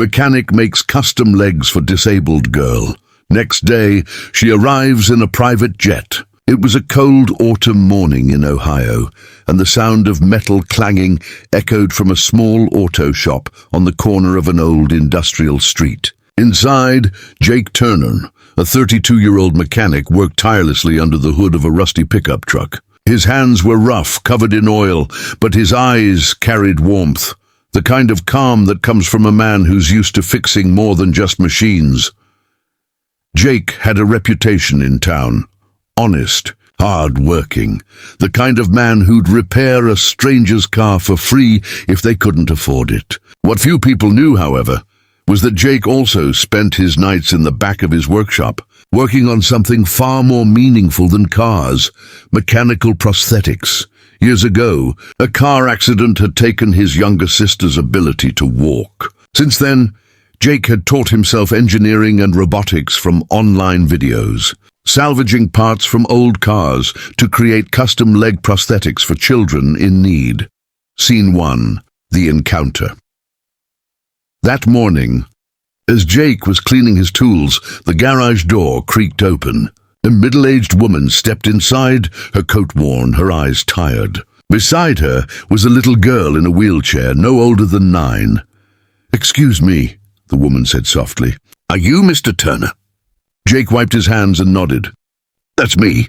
Mechanic makes custom legs for disabled girl. Next day, she arrives in a private jet. It was a cold autumn morning in Ohio, and the sound of metal clanging echoed from a small auto shop on the corner of an old industrial street. Inside, Jake Turner, a 32-year-old mechanic, worked tirelessly under the hood of a rusty pickup truck. His hands were rough, covered in oil, but his eyes carried warmth, the kind of calm that comes from a man who's used to fixing more than just machines. Jake had a reputation in town. Honest, hard-working, the kind of man who'd repair a stranger's car for free if they couldn't afford it. What few people knew, however, was that Jake also spent his nights in the back of his workshop, working on something far more meaningful than cars: mechanical prosthetics. Years ago, a car accident had taken his younger sister's ability to walk. Since then, Jake had taught himself engineering and robotics from online videos, salvaging parts from old cars to create custom leg prosthetics for children in need. Scene 1. The Encounter. That morning, as Jake was cleaning his tools, the garage door creaked open. A middle-aged woman stepped inside, her coat worn, her eyes tired. Beside her was a little girl in a wheelchair, no older than 9. "Excuse me," the woman said softly. "Are you Mr. Turner?" Jake wiped his hands and nodded. "That's me.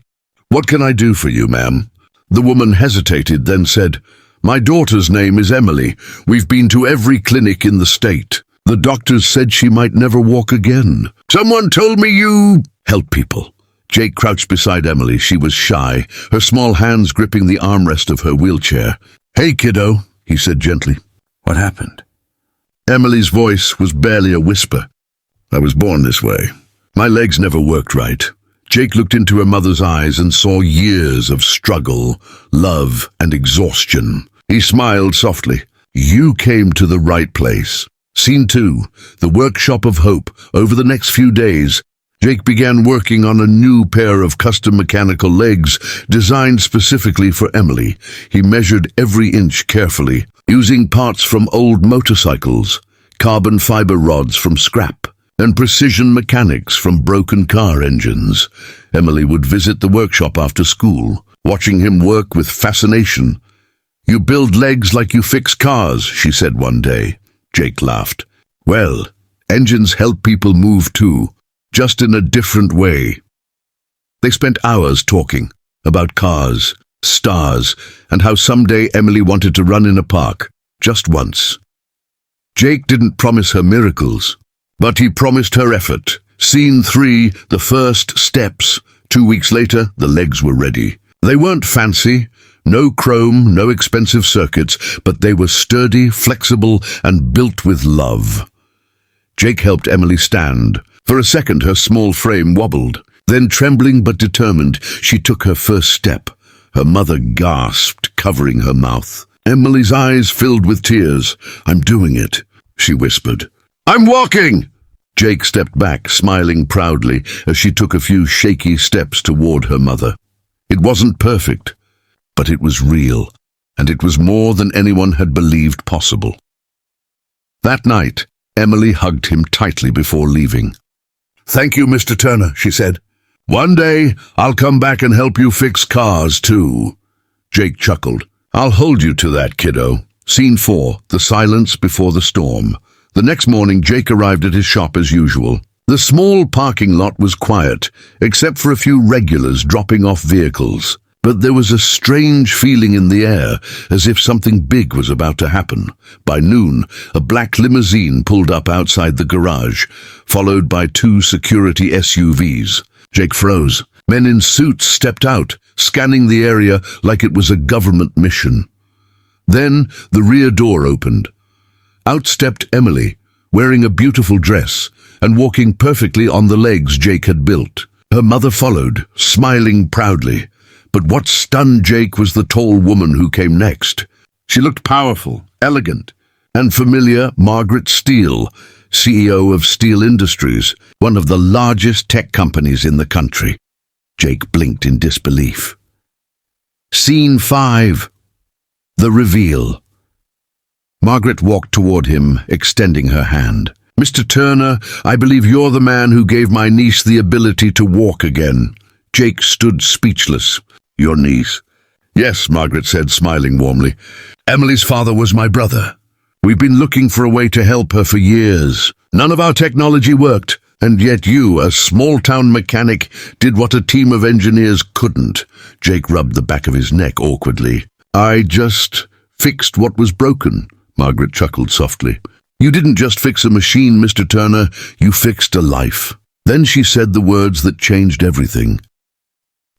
What can I do for you, ma'am?" The woman hesitated, then said, "My daughter's name is Emily. We've been to every clinic in the state. The doctors said she might never walk again. Someone told me you help people." Jake crouched beside Emily. She was shy, her small hands gripping the armrest of her wheelchair. "Hey, kiddo," he said gently. "What happened?" Emily's voice was barely a whisper. "I was born this way. My legs never worked right." Jake looked into her mother's eyes and saw years of struggle, love, and exhaustion. He smiled softly. "You came to the right place." Scene 2. The Workshop of Hope. Over the next few days, Jake began working on a new pair of custom mechanical legs designed specifically for Emily. He measured every inch carefully, using parts from old motorcycles, carbon fiber rods from scrap, and precision mechanics from broken car engines. Emily would visit the workshop after school, watching him work with fascination. "You build legs like you fix cars," she said one day. Jake laughed. "Well, engines help people move too, just in a different way." They spent hours talking about cars, stars, and how someday Emily wanted to run in a park, just once. Jake didn't promise her miracles, but he promised her effort. Scene 3, the first steps. 2 weeks later, the legs were ready. They weren't fancy, no chrome, no expensive circuits, but they were sturdy, flexible, and built with love. Jake helped Emily stand. For a second, her small frame wobbled. Then, trembling but determined, she took her first step. Her mother gasped, covering her mouth. Emily's eyes filled with tears. "I'm doing it," she whispered. "I'm walking!" Jake stepped back, smiling proudly, as she took a few shaky steps toward her mother. It wasn't perfect, but it was real, and it was more than anyone had believed possible. That night, Emily hugged him tightly before leaving. "Thank you, Mr. Turner," she said. "One day, I'll come back and help you fix cars, too." Jake chuckled. "I'll hold you to that, kiddo." Scene 4, the silence before the storm. The next morning, Jake arrived at his shop as usual. The small parking lot was quiet, except for a few regulars dropping off vehicles. But there was a strange feeling in the air, as if something big was about to happen. By noon, a black limousine pulled up outside the garage, followed by 2 security SUVs. Jake froze. Men in suits stepped out, scanning the area like it was a government mission. Then the rear door opened. Out stepped Emily, wearing a beautiful dress and walking perfectly on the legs Jake had built. Her mother followed, smiling proudly. But what stunned Jake was the tall woman who came next. She looked powerful, elegant, and familiar. Margaret Steele, CEO of Steele Industries, one of the largest tech companies in the country. Jake blinked in disbelief. Scene 5. The reveal. Margaret walked toward him, extending her hand. Mr. Turner, I believe you're the man who gave my niece the ability to walk again. Jake stood speechless. Your niece? Yes, Margaret said, smiling warmly. Emily's father was my brother. We've been looking for a way to help her for years. None of our technology worked, and yet you, a small-town mechanic, did what a team of engineers couldn't. Jake rubbed the back of his neck awkwardly. I just fixed what was broken, Margaret chuckled softly. You didn't just fix a machine, Mr. Turner, you fixed a life. Then she said the words that changed everything.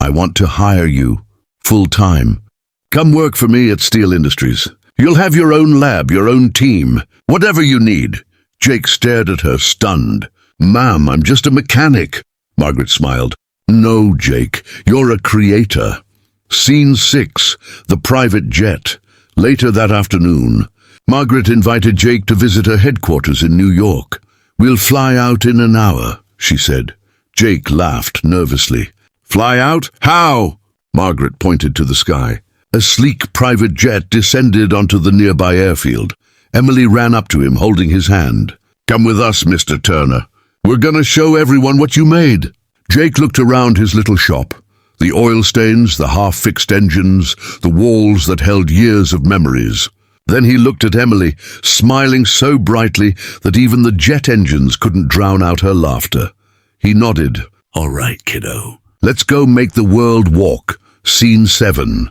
I want to hire you, full-time. Come work for me at Steel Industries. You'll have your own lab, your own team, whatever you need. Jake stared at her, stunned. Ma'am, I'm just a mechanic. Margaret smiled. No, Jake, you're a creator. Scene 6, the private jet. Later that afternoon, Margaret invited Jake to visit her headquarters in New York. We'll fly out in an hour, she said. Jake laughed nervously. Fly out? How? Margaret pointed to the sky. A sleek private jet descended onto the nearby airfield. Emily ran up to him, holding his hand. Come with us, Mr. Turner. We're gonna show everyone what you made. Jake looked around his little shop. The oil stains, the half-fixed engines, the walls that held years of memories. Then he looked at Emily, smiling so brightly that even the jet engines couldn't drown out her laughter. He nodded. All right, kiddo. Let's go make the world walk. Scene 7.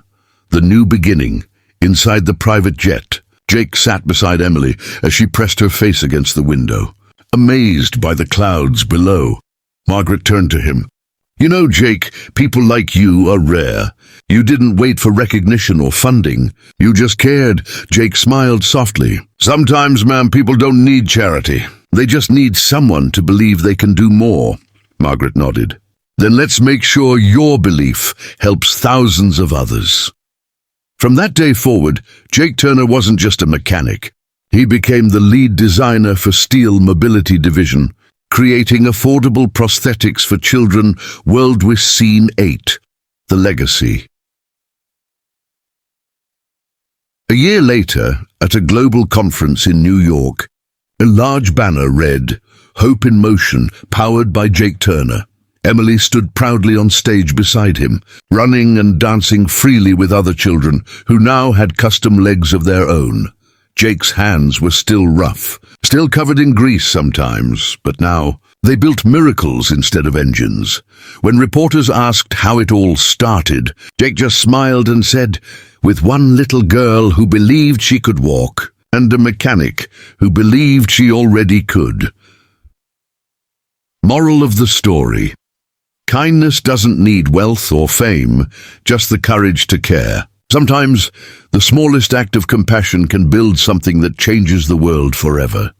The new beginning. Inside the private jet. Jake sat beside Emily as she pressed her face against the window, amazed by the clouds below. Margaret turned to him. You know, Jake, people like you are rare. You didn't wait for recognition or funding. You just cared. Jake smiled softly. Sometimes, ma'am, people don't need charity. They just need someone to believe they can do more. Margaret nodded. Then let's make sure your belief helps thousands of others. From that day forward, Jake Turner wasn't just a mechanic. He became the lead designer for Steel Mobility Division, creating affordable prosthetics for children world with Scene 8, The Legacy. A year later, at a global conference in New York, a large banner read, Hope in Motion, powered by Jake Turner. Emily stood proudly on stage beside him, running and dancing freely with other children who now had custom legs of their own. Jake's hands were still rough, still covered in grease sometimes, but now they built miracles instead of engines. When reporters asked how it all started, Jake just smiled and said, with one little girl who believed she could walk, and a mechanic who believed she already could. Moral of the story. Kindness doesn't need wealth or fame, just the courage to care. Sometimes, the smallest act of compassion can build something that changes the world forever.